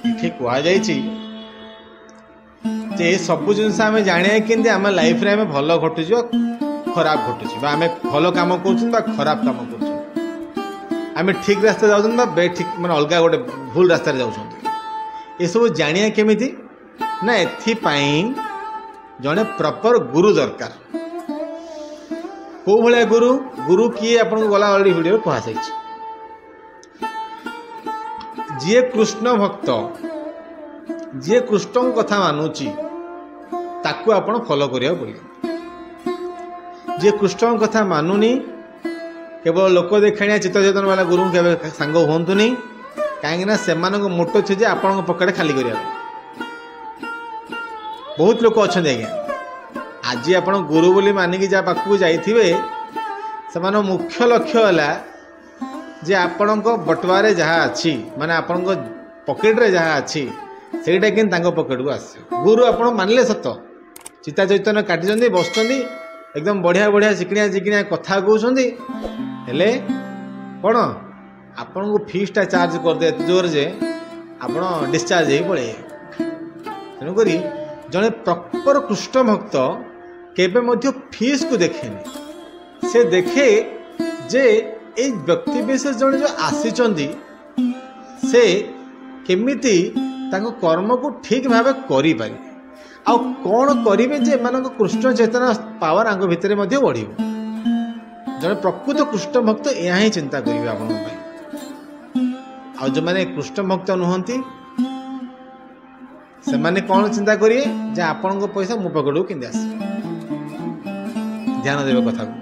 ये कहुई जे सब जिनस आम जाना कि आम लाइफ रे भल घटुच खराब घटुच आम भल कम कर खराब कम कर आम ठीक रास्ता जाऊँ ठीक माने अलग गोटे भूल रास्ता जाऊँ ये सब जानिया केमिति ना एथिपाई जड़े प्रॉपर गुरु दरकार कौ भाया गुरु गुरु किए आपको गला अलरेडी वीडियो कहुई जी कृष्ण भक्त जी कृष्ण कथा मानुची ताकू आपण फॉलो करिया पड़े जी कृष्ण कथा मानुनी केवल लोक देखाणिया चित्तचेतन वाला गुरु के सांग हुंतुनी कहीं से मोटो अच्छे जे आपण पकेट खाली करिया बहुत लोक अच्छा आज्ञा आज आप गुरु बोली मानिकी जहाँ पाखक जाइए से मुख्य लक्ष्य है जे आपण बटवारे जहाँ अच्छी माने आपण पकेट रे जहाँ अच्छी सेटा कि पकेट को आस गुरु आप मानले सत चिता चैतन्य काटी बस एकदम बढ़िया बढ़िया चिकनिया चिकनिया कथा कहते हेले कौन आपण को फीसटा चार्ज करदे एत जोर जे आप डिस्चार्ज हो पड़े तेणुक जड़े प्रॉपर कृष्ण भक्त केबे मध्य फीस को देखेनि से देखे जे ए व्यक्ति विशेष जड़े जो आसी से केमिति तांको कर्म को ठीक भाव करि पारि आ कौन करेंगे जे मान कृष्ण चेतना पावर आंग भितर बढ़ जड़े प्रकृत कृष्ण भक्त यह ही चिंता करेंगे आप जो मैंने कृष्ण भक्त नुहति से माने कौन चिंता करिए जे आपण पैसा मो पकड़ को केंदे आस ध्यान देवे कथा को।